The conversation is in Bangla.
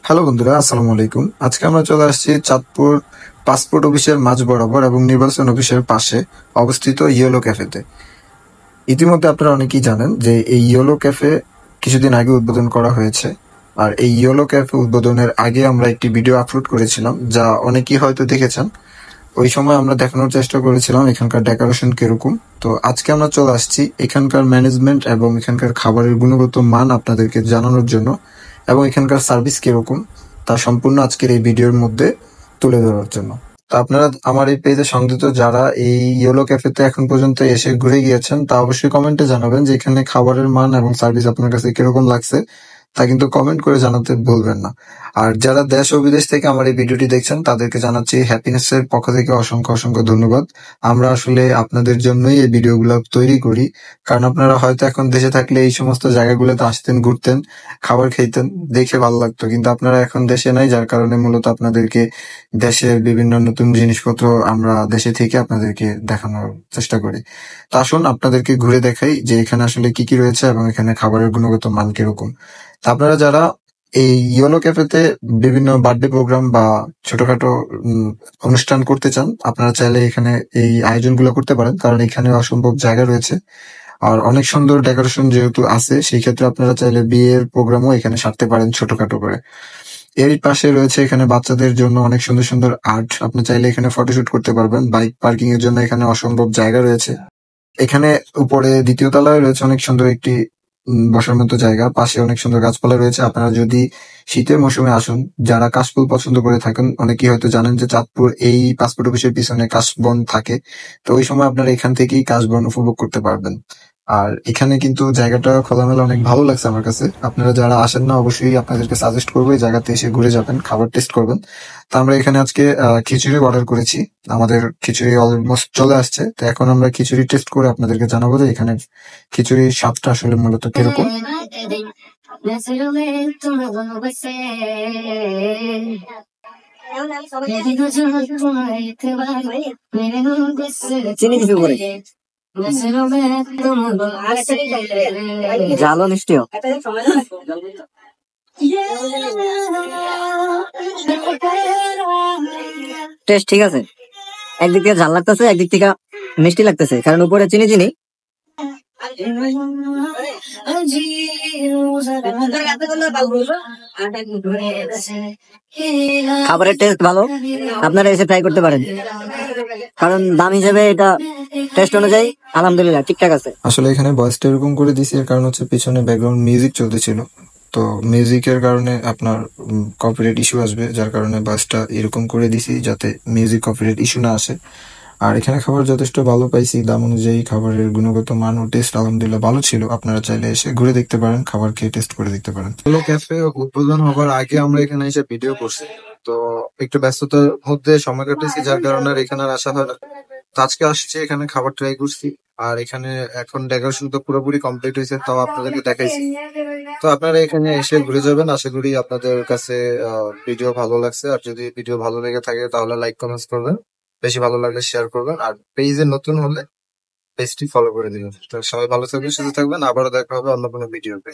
হ্যালো বন্ধুরা, আসসালামু আলাইকুম। আজকে আমরা চলে আসছি চাঁদপুর পাসপোর্ট অফিসের মাঝ বরাবর এবং নির্বাচন অফিসের পাশে অবস্থিত ইয়েলো ক্যাফেতে। ইতিমধ্যে আপনারা অনেকেই জানেন যে এই ইয়েলো ক্যাফে কিছুদিন আগে উদ্বোধন করা হয়েছে। আর এই ইয়েলো ক্যাফে উদ্বোধনের আগে আমরা একটি ভিডিও আপলোড করেছিলাম, যা অনেকেই হয়তো দেখেছেন। ওই সময় আমরা দেখানোর চেষ্টা করেছিলাম এখানকার ডেকোরেশন কিরকম। তো আজকে আমরা চলে আসছি এখানকার ম্যানেজমেন্ট এবং এখানকার খাবারের গুণগত মান আপনাদেরকে জানানোর জন্য, এবং এখানকার সার্ভিস কিরকম তা সম্পূর্ণ আজকের এই ভিডিওর মধ্যে তুলে ধরার জন্য। তো আপনারা আমার এই পেজে সংযুক্ত যারা এই ইয়েলো ক্যাফেতে এখন পর্যন্ত এসে ঘুরে গিয়েছেন, তা অবশ্যই কমেন্টে জানাবেন যে এখানে খাবারের মান এবং সার্ভিস আপনার কাছে কিরকম লাগছে। তা কিন্তু কমেন্ট করে জানাতে ভুলবেন না। আর যারা দেশ ও বিদেশ থেকে আমার এই ভিডিওটি দেখছেন তাদেরকে জানাচ্ছি হ্যাপিনেস এর পক্ষ থেকে অসংখ্য অসংখ্য ধন্যবাদ। আমরা আসলে আপনাদের জন্যই এই ভিডিওগুলো তৈরি করি, কারণ আপনারা হয়তো এখন দেশে থাকলে এই সমস্ত জায়গাগুলোতে আসতেন, ঘুরতেন, খাবার খাইতেন, দেখে ভালো লাগতো, কিন্তু আপনারা এখন দেশে নাই, যার কারণে মূলত আপনাদেরকে দেশের বিভিন্ন নতুন জিনিসপত্র আমরা দেশে থেকে আপনাদেরকে দেখানোর চেষ্টা করি। তা আসুন আপনাদেরকে ঘুরে দেখাই যে এখানে আসলে কি কি রয়েছে এবং এখানে খাবারের গুণগত মান কিরকম। তা আপনারা যারা এই ইয়েলো ক্যাফেতে বিভিন্ন বার্থডে প্রোগ্রাম বা ছোটখাটো উম, অনুষ্ঠান করতে চান, আপনারা চাইলে এখানে এই আয়োজনগুলো করতে পারেন, কারণ এখানে অসম্ভব জায়গা রয়েছে। আর অনেক সুন্দর ডেকোরেশন যেহেতু আছে, সেই ক্ষেত্রে আপনারা চাইলে বিয়ের প্রোগ্রামও এখানে সারতে পারেন ছোটখাটো করে। এর পাশে রয়েছে এখানে বাচ্চাদের জন্য অনেক সুন্দর সুন্দর আর্ট, আপনি চাইলে এখানে ফটোশুট করতে পারবেন। বাইক পার্কিং এর জন্য এখানে অসম্ভব জায়গা রয়েছে। এখানে উপরে দ্বিতীয় তলায় রয়েছে অনেক সুন্দর একটি বসার মতো জায়গা, পাশে অনেক সুন্দর গাছপালা রয়েছে। আপনারা যদি শীতের মৌসুমে আসুন, যারা কাশফুল পছন্দ করে থাকেন, অনেকেই হয়তো জানেন যে চাঁদপুর এই পাসপোর্ট অফিসের পিছনে কাশবন থাকে। তো ওই সময় আপনারা এখান থেকেই কাশবন উপভোগ করতে পারবেন। আর এখানে কিন্তু জায়গাটা খোলামেলা অনেক ভালো লাগছে আমার কাছে। আপনারা যারা আসেন না, অবশ্যই আপনাদেরকে সাজেস্ট করবো এই জায়গাতে এসে ঘুরে যাবেন, খাবার টেস্ট করবেন। তো আমরা এখানে আজকে খিচুড়ি অর্ডার করেছি। আমাদের খিচুড়ি অলমোস্ট চলে আসছে, তো এখন আমরা খিচুড়ি টেস্ট করে আপনাদেরকে জানাবো যে এখানে খিচুড়ির স্বাদটা আসলে মূলত কিরকম। চিনি কিছু করে জালো মিষ্টিও টেস্ট ঠিক আছে। একদিক থেকে ঝাল লাগতেছে, একদিক থেকে মিষ্টি লাগতেছে, কারণ উপরে চিনি চিনি। খাবারের টেস্ট ভালো, আপনারা এসে ট্রাই করতে পারেন, কারণ দাম হিসেবে এটা টেস্ট অনুযায়ী আলহামদুলিল্লাহ ঠিকঠাক আছে। আসলে এখানে ভয়েসটা এরকম করে দিছি, এর কারণ হচ্ছে পিছনে ব্যাকগ্রাউন্ড মিউজিক চলতেছিল। তো মিউজিকের কারণে আপনার কপিরাইট ইস্যু আসবে, যার কারণে ভয়েসটা এরকম করে দিছি যাতে মিউজিক কপিরাইট ইস্যু না আসে। আর এখানে খাবার যথেষ্ট ভালো পাইছি, দাম অনুযায়ী খাবারের গুণগত মান ও টেস্ট আলহামদুলিল্লাহ ভালো ছিল। আপনারা চাইলে এসে ঘুরে দেখতে পারেন, খাবার খেয়ে টেস্ট করে দেখতে পারেন। হ্যালো ক্যাফে উদ্বোধন হবার আগে আমরা এখানে এসে ভিডিও করছি, তো একটু ব্যস্ততার মধ্যে সময় কাটেছি, যার কারণে আর এখানে আর আসা হয় না। তো আজকে আসছি, এখানে খাবার ট্রাই করছি। আর এখানে এখন ডেকোরেশন তো পুরোপুরি কমপ্লিট হয়েছে, তাও আপনাদেরকে দেখাইছি। তো আপনারা এখানে এসে ঘুরে যাবেন, আশা করি আপনাদের কাছে ভিডিও ভালো লাগছে। আর যদি ভিডিও ভালো লেগে থাকে তাহলে লাইক কমেন্টস করবেন, বেশি ভালো লাগলে শেয়ার করবেন, আর পেজে নতুন হলে পেজটি ফলো করে দিবেন। তো সবাই ভালো থাকবেন, সুস্থ থাকবেন, আবারও দেখা হবে অন্য কোনো ভিডিওতে।